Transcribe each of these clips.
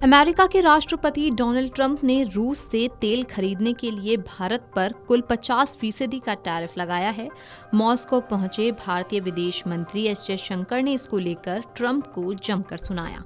America के राष्ट्रपति Donald Trump ने रूस से तेल खरीदने के लिए भारत पर कुल 50% का टैरिफ लगाया है। मॉस्को पहुंचे भारतीय विदेश मंत्री एस जयशंकर ने इसको लेकर ट्रंप को जमकर सुनाया।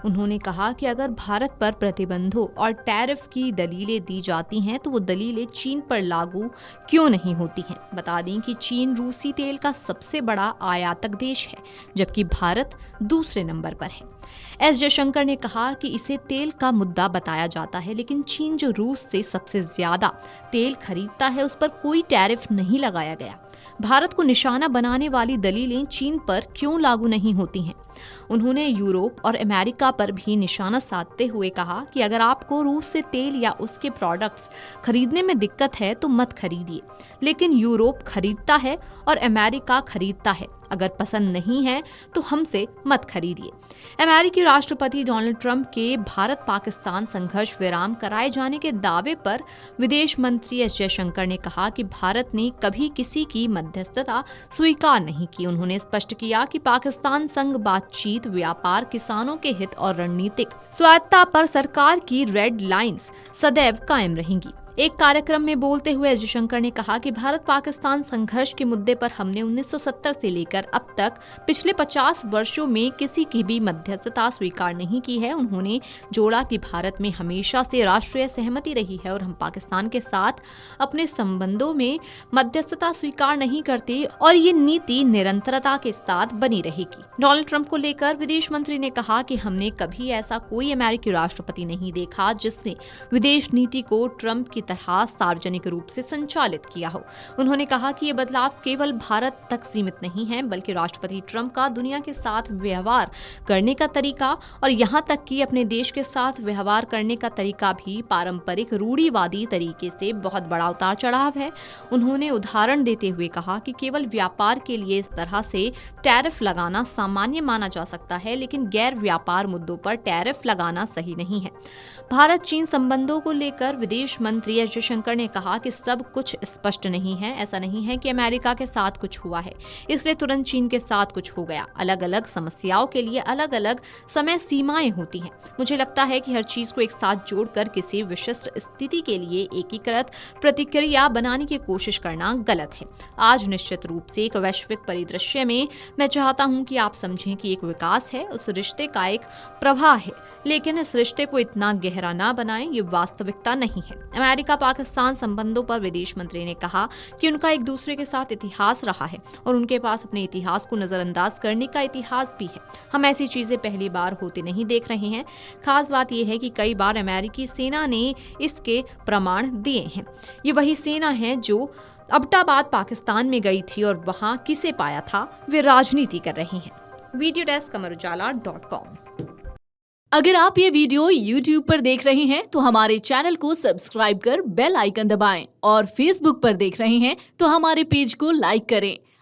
उन्होंने कहा कि अगर भारत पर प्रतिबंधों और टैरिफ की दलीलें दी जाती हैं तो वो दलीलें चीन पर लागू क्यों नहीं होती हैं। बता दें कि चीन रूसी तेल का सबसे बड़ा आयातक देश है, जबकि भारत दूसरे नंबर पर है। एस जयशंकर ने कहा कि इसे तेल का मुद्दा बताया जाता है, लेकिन चीन जो रूस से सबसे ज्यादा तेल खरीदता है उस पर कोई टैरिफ नहीं लगाया गया। भारत को निशाना बनाने वाली दलीलें चीन पर क्यों लागू नहीं होती हैं। उन्होंने यूरोप और अमेरिका पर भी निशाना साधते हुए कहा कि अगर आपको रूस से तेल या उसके प्रोडक्ट्स खरीदने में दिक्कत है तो मत खरीदिए, लेकिन यूरोप खरीदता है और अमेरिका खरीदता है। अगर पसंद नहीं है तो हमसे मत खरीदिए। अमेरिकी राष्ट्रपति डोनाल्ड ट्रंप के भारत पाकिस्तान संघर्ष विराम कराए जाने के दावे पर विदेश मंत्री एस जयशंकर ने कहा कि भारत ने कभी किसी की मध्यस्थता स्वीकार नहीं की। उन्होंने स्पष्ट किया कि पाकिस्तान संग बातचीत, व्यापार, किसानों के हित और रणनीतिक स्वायत्तता पर सरकार की रेड लाइंस सदैव कायम रहेंगी। एक कार्यक्रम में बोलते हुए एस जयशंकर ने कहा कि भारत पाकिस्तान संघर्ष के मुद्दे पर हमने 1970 से लेकर अब तक पिछले 50 वर्षों में किसी की भी मध्यस्थता स्वीकार नहीं की है। उन्होंने जोड़ा कि भारत में हमेशा से राष्ट्रीय सहमति रही है और हम पाकिस्तान के साथ अपने संबंधों में मध्यस्थता स्वीकार नहीं करते और ये नीति निरंतरता के साथ बनी रहेगी। डोनाल्ड ट्रंप को लेकर विदेश मंत्री ने कहा कि हमने कभी ऐसा कोई अमेरिकी राष्ट्रपति नहीं देखा जिसने विदेश नीति को ट्रंप की तरह सार्वजनिक रूप से संचालित किया हो। उन्होंने कहा कि ये बदलाव केवल भारत तक सीमित नहीं है, बल्कि राष्ट्रपति ट्रंप का दुनिया के साथ व्यवहार करने का तरीका और यहाँ तक कि अपने देश के साथ व्यवहार करने का तरीका भी पारंपरिक रूढ़िवादी तरीके से बहुत बड़ा उतार चढ़ाव है। उन्होंने उदाहरण देते हुए कहा कि केवल व्यापार के लिए इस तरह से टैरिफ लगाना सामान्य माना जा सकता है, लेकिन गैर व्यापार मुद्दों पर टैरिफ लगाना सही नहीं है। भारत चीन संबंधों को लेकर विदेश मंत्री एस जयशंकर ने कहा कि सब कुछ स्पष्ट नहीं है। ऐसा नहीं है कि अमेरिका के साथ कुछ हुआ है इसलिए तुरंत चीन के साथ कुछ हो गया। अलग अलग समस्याओं के लिए अलग अलग समय सीमाएं होती हैं। मुझे लगता है कि हर चीज को एक साथ जोड़कर किसी विशिष्ट स्थिति के लिए एकीकृत प्रतिक्रिया बनाने की कोशिश करना गलत है। आज निश्चित रूप से एक वैश्विक परिदृश्य में मैं चाहता हूं कि आप समझें कि एक विकास है, उस रिश्ते का एक प्रवाह है, लेकिन इस रिश्ते को इतना गहरा ना बनाएं, ये वास्तविकता नहीं है। अमेरिका पाकिस्तान संबंधों पर विदेश मंत्री ने कहा कि उनका एक दूसरे के साथ इतिहास रहा है और उनके पास अपने इतिहास को नजरअंदाज करने का इतिहास भी है। हम ऐसी चीजें पहली बार होते नहीं देख रहे हैं। खास बात यह है कि कई बार अमेरिकी सेना ने इसके प्रमाण दिए हैं। ये वही सेना है जो अब्बोटाबाद पाकिस्तान में गई थी और वहां किसे पाया था, वे राजनीति कर रही हैं। Video desk amarujala.com। अगर आप ये वीडियो YouTube पर देख रहे हैं तो हमारे चैनल को सब्सक्राइब कर बेल आइकन दबाएं और Facebook पर देख रहे हैं तो हमारे पेज को लाइक करें।